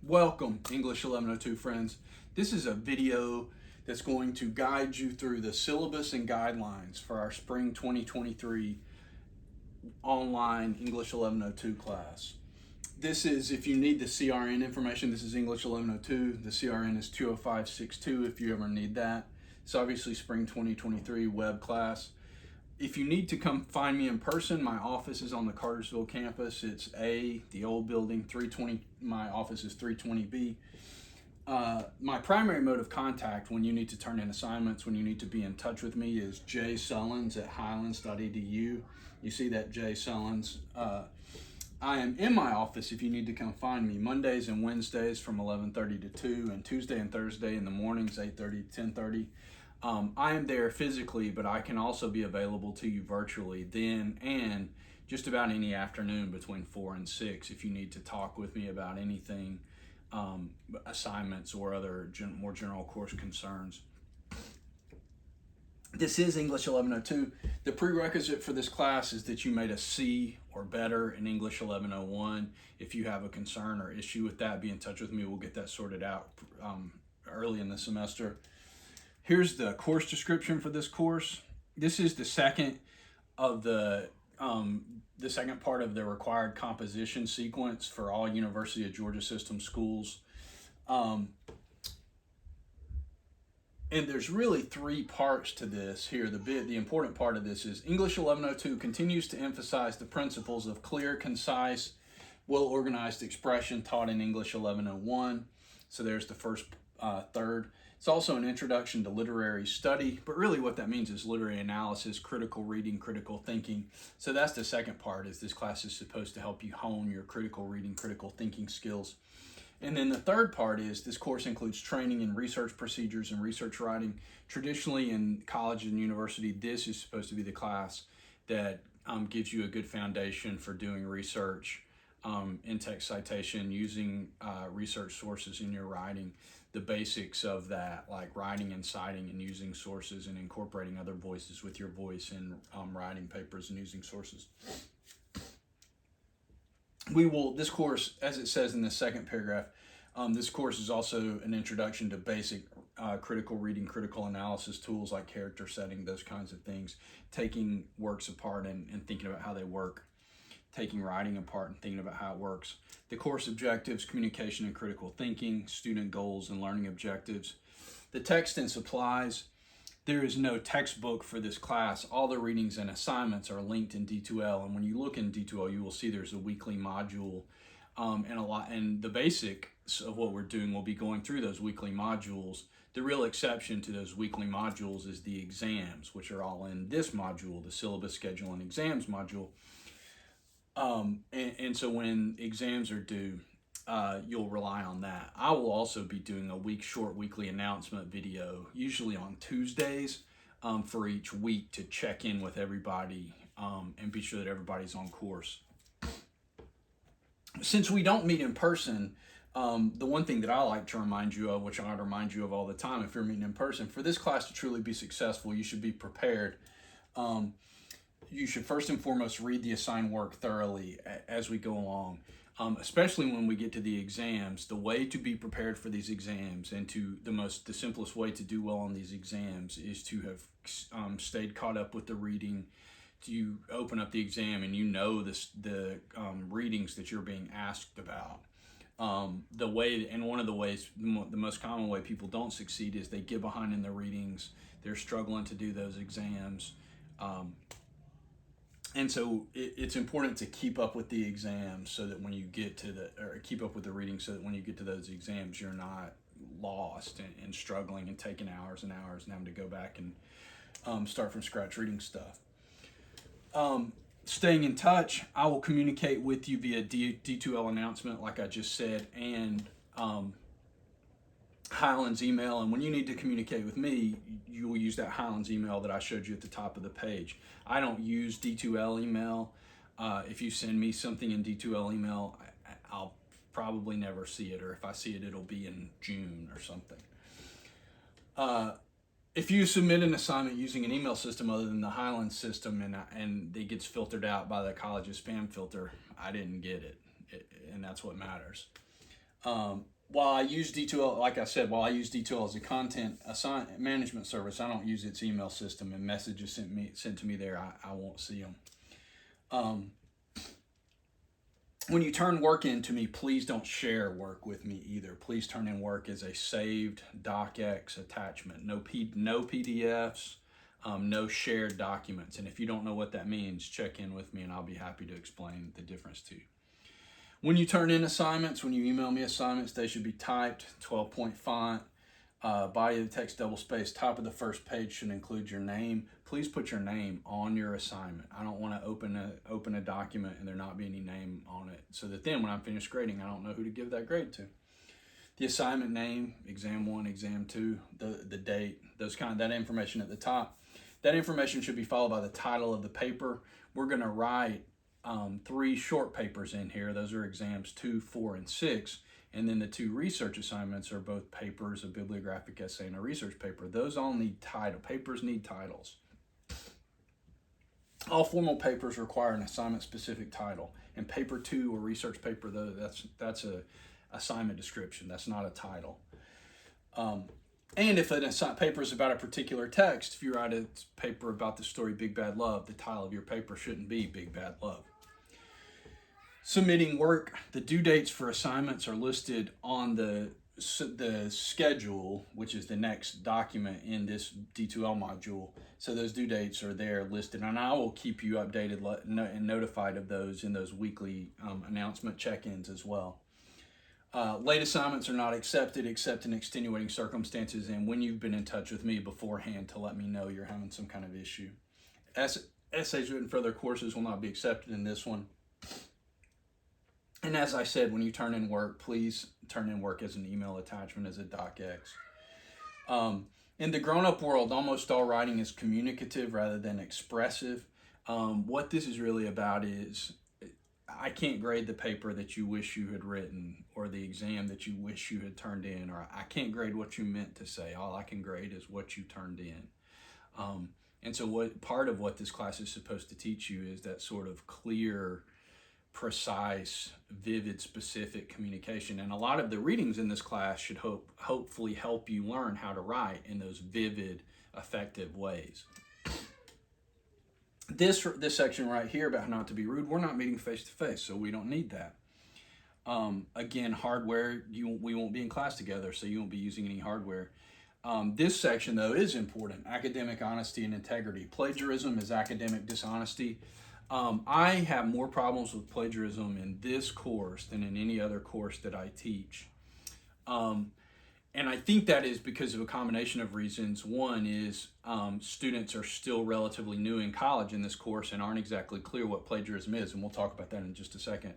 Welcome, English 1102 friends. This is a video that's going to guide you through the syllabus and guidelines for our spring 2023 online English 1102 class. This is, if you need the CRN information, this is English 1102. The CRN is 20562 if you ever need that. It's obviously spring 2023 web class. If you need to come find me in person, my office is on the Cartersville campus. It's the old building, 320. My office is 320B. My primary mode of contact when you need to turn in assignments, when you need to be in touch with me, is jsullins@highlands.edu. You see that J Sullins. I am in my office if you need to come find me Mondays and Wednesdays from 11:30 to 2, and Tuesday and Thursday in the mornings 8:30 to 10:30. I am there physically, but I can also be available to you virtually then and just about any afternoon between 4 and 6 if you need to talk with me about anything, assignments or other more general course concerns. This is English 1102. The prerequisite for this class is that you made a C or better in English 1101. If you have a concern or issue with that, be in touch with me. We'll get that sorted out early in the semester. Here's the course description for this course. This is the second of the second part of the required composition sequence for all University of Georgia system schools. And there's really three parts to this here. The important part of this is English 1102 continues to emphasize the principles of clear, concise, well-organized expression taught in English 1101. So there's the first third. It's also an introduction to literary study, but really what that means is literary analysis, critical reading, critical thinking. So that's the second part, is this class is supposed to help you hone your critical reading, critical thinking skills. And then the third part is this course includes training in research procedures and research writing. Traditionally in college and university, this is supposed to be the class that gives you a good foundation for doing research, in-text citation, using research sources in your writing, the basics of that, like writing and citing and using sources and incorporating other voices with your voice in writing papers and using sources. This course, as it says in the second paragraph, this course is also an introduction to basic critical reading, critical analysis tools like character setting, those kinds of things, taking works apart and thinking about how they work, taking writing apart and thinking about how it works. The course objectives, communication and critical thinking, student goals and learning objectives. The text and supplies. There is no textbook for this class. All the readings and assignments are linked in D2L, and when you look in D2L, you will see there's a weekly module, and the basics of what we're doing will be going through those weekly modules. The real exception to those weekly modules is the exams, which are all in this module, the syllabus, schedule, and exams module. And so when exams are due, you'll rely on that. I will also be doing a short weekly announcement video, usually on Tuesdays, for each week to check in with everybody and be sure that everybody's on course. Since we don't meet in person, the one thing that I like to remind you of, which I remind you of all the time if you're meeting in person, for this class to truly be successful, you should be prepared. You should first and foremost read the assigned work thoroughly as we go along, especially when we get to the exams. The way to be prepared for these exams and the simplest way to do well on these exams is to have stayed caught up with the reading. You open up the exam and you know the readings that you're being asked about. One of the ways, the most common way people don't succeed is they get behind in the readings. They're struggling to do those exams. And so it's important to keep up with the exams so that when you get to keep up with the reading so that when you get to those exams, you're not lost and struggling and taking hours and hours and having to go back and start from scratch reading stuff. Staying in touch, I will communicate with you via D2L announcement, like I just said, and Highlands email. And when you need to communicate with me, you will use that Highlands email that I showed you at the top of the page. I don't use D2L email. If you send me something in D2L email, I'll probably never see it, or if I see it, it'll be in June or something. If you submit an assignment using an email system other than the Highlands system and it gets filtered out by the college's spam filter, I didn't get it, and that's what matters. while I use D2L, like I said, while I use D2L as a content management service, I don't use its email system, and messages sent to me there, I won't see them. When you turn work in to me, please don't share work with me either. Please turn in work as a saved docx attachment. No PDFs, no shared documents. And if you don't know what that means, check in with me and I'll be happy to explain the difference to you. When you turn in assignments, when you email me assignments, they should be typed, 12-point font, body of the text double space, top of the first page should include your name. Please put your name on your assignment. I don't want to open a document and there not be any name on it, so that then when I'm finished grading, I don't know who to give that grade to. The assignment name, exam 1, exam 2, the date, that information at the top. That information should be followed by the title of the paper. We're going to write 3 short papers in here. Those are exams 2, 4, and 6. And then the 2 research assignments are both papers, a bibliographic essay, and a research paper. Those all need title. Papers need titles. All formal papers require an assignment-specific title. And paper 2 or research paper, though, that's a assignment description. That's not a title. And if an paper is about a particular text, if you write a paper about the story Big Bad Love, the title of your paper shouldn't be Big Bad Love. Submitting work, the due dates for assignments are listed on the schedule, which is the next document in this D2L module. So those due dates are there listed, and I will keep you updated and notified of those in those weekly announcement check-ins as well. Late assignments are not accepted except in extenuating circumstances and when you've been in touch with me beforehand to let me know you're having some kind of issue. Essays written for other courses will not be accepted in this one. And as I said, when you turn in work, please turn in work as an email attachment, as a docx. In the grown-up world, almost all writing is communicative rather than expressive. What this is really about is, I can't grade the paper that you wish you had written or the exam that you wish you had turned in, or I can't grade what you meant to say. All I can grade is what you turned in. And so part of what this class is supposed to teach you is that sort of clear, precise, vivid, specific communication. And a lot of the readings in this class should hopefully help you learn how to write in those vivid, effective ways. This section right here about how not to be rude, we're not meeting face to face, so we don't need that. Again, hardware, we won't be in class together, so you won't be using any hardware. This section, though, is important. Academic honesty and integrity. Plagiarism is academic dishonesty. I have more problems with plagiarism in this course than in any other course that I teach. And I think that is because of a combination of reasons. One is students are still relatively new in college in this course and aren't exactly clear what plagiarism is, and we'll talk about that in just a second.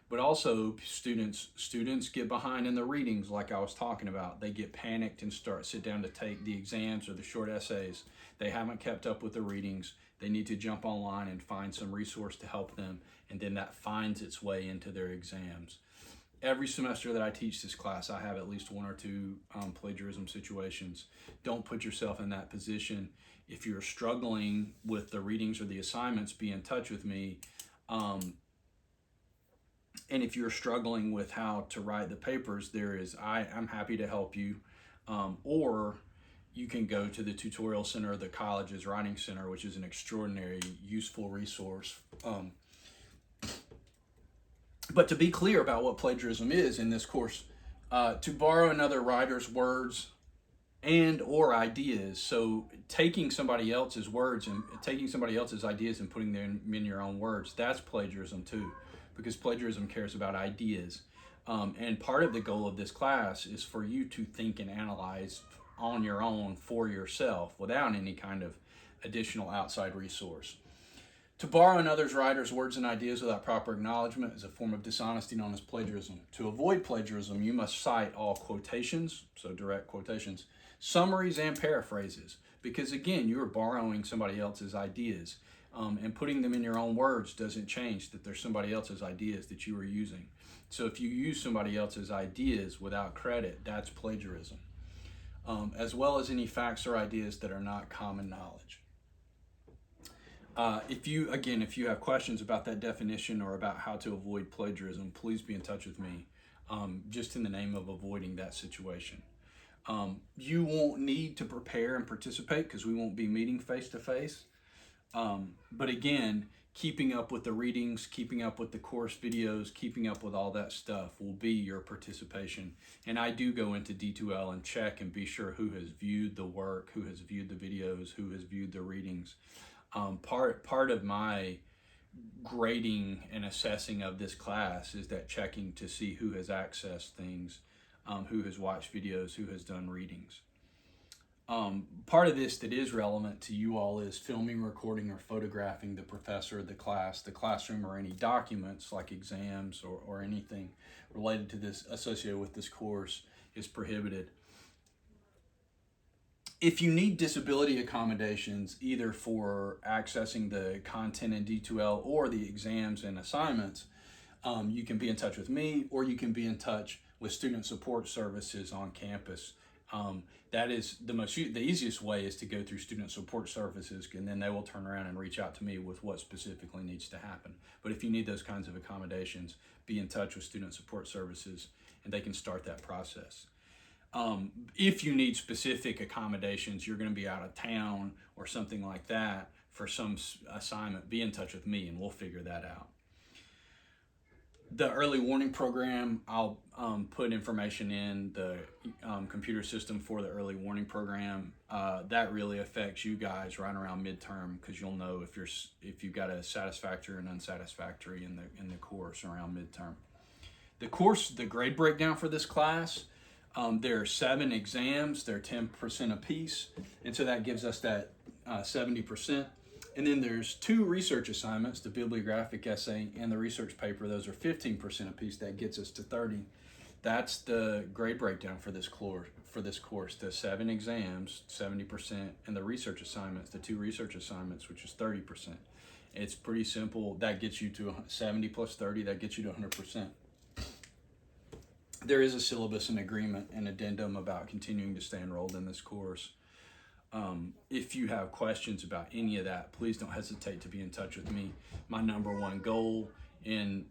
But also students get behind in the readings, like I was talking about. They get panicked and sit down to take the exams or the short essays. They haven't kept up with the readings. They need to jump online and find some resource to help them, and then that finds its way into their exams. Every semester that I teach this class, I have at least 1 or 2 plagiarism situations. Don't put yourself in that position. If you're struggling with the readings or the assignments, be in touch with me. And if you're struggling with how to write the papers, I'm happy to help you. Or you can go to the Tutorial Center of the college's Writing Center, which is an extraordinary, useful resource. But to be clear about what plagiarism is in this course, to borrow another writer's words and or ideas. So taking somebody else's words and taking somebody else's ideas and putting them in your own words, that's plagiarism too, because plagiarism cares about ideas. And part of the goal of this class is for you to think and analyze on your own for yourself without any kind of additional outside resource. To borrow another writer's words and ideas without proper acknowledgement is a form of dishonesty known as plagiarism. To avoid plagiarism, you must cite all quotations, so direct quotations, summaries, and paraphrases, because again, you are borrowing somebody else's ideas, and putting them in your own words doesn't change that they're somebody else's ideas that you are using. So if you use somebody else's ideas without credit, that's plagiarism, as well as any facts or ideas that are not common knowledge. If you have questions about that definition or about how to avoid plagiarism, please be in touch with me, just in the name of avoiding that situation. You won't need to prepare and participate because we won't be meeting face to face. But again, keeping up with the readings, keeping up with the course videos, keeping up with all that stuff will be your participation. And I do go into D2L and check and be sure who has viewed the work, who has viewed the videos, who has viewed the readings. Part of my grading and assessing of this class is that checking to see who has accessed things, who has watched videos, who has done readings. Part of this that is relevant to you all is filming, recording, or photographing the professor, the class, the classroom, or any documents like exams or anything related to this, associated with this course, is prohibited. If you need disability accommodations, either for accessing the content in D2L or the exams and assignments, you can be in touch with me, or you can be in touch with student support services on campus. That is the easiest way is to go through student support services, and then they will turn around and reach out to me with what specifically needs to happen. But if you need those kinds of accommodations, be in touch with student support services and they can start that process. If you need specific accommodations, you're going to be out of town or something like that for some assignment, be in touch with me and we'll figure that out. The early warning program, I'll put information in the computer system for the early warning program. That really affects you guys right around midterm, because you'll know if you've got a satisfactory and unsatisfactory in the course around midterm. The grade breakdown for this class, there are 7 exams. They're 10% apiece, and so that gives us that 70%. And then there's 2 research assignments, the bibliographic essay and the research paper. Those are 15% apiece. That gets us to 30. That's the grade breakdown for this course. The 7 exams, 70%, and the research assignments, the 2 research assignments, which is 30%. It's pretty simple. That gets you to 70 plus 30. That gets you to 100%. There is a syllabus and agreement and addendum about continuing to stay enrolled in this course. If you have questions about any of that, please don't hesitate to be in touch with me. My number one goal,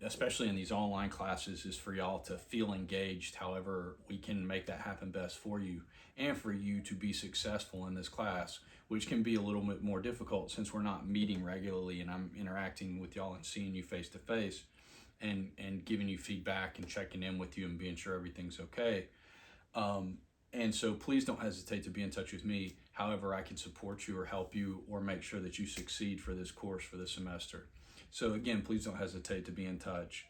especially in these online classes, is for y'all to feel engaged. However, we can make that happen best for you, and for you to be successful in this class, which can be a little bit more difficult since we're not meeting regularly and I'm interacting with y'all and seeing you face to face and giving you feedback and checking in with you and being sure everything's okay. And so please don't hesitate to be in touch with me. However I can support you or help you or make sure that you succeed for this course for the semester. So again, please don't hesitate to be in touch.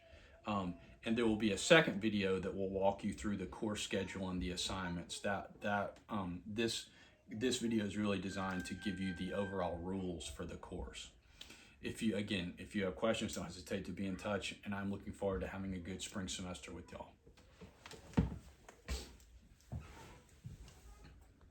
And there will be a second video that will walk you through the course schedule and the assignments. This video is really designed to give you the overall rules for the course. If you have questions, don't hesitate to be in touch, and I'm looking forward to having a good spring semester with y'all.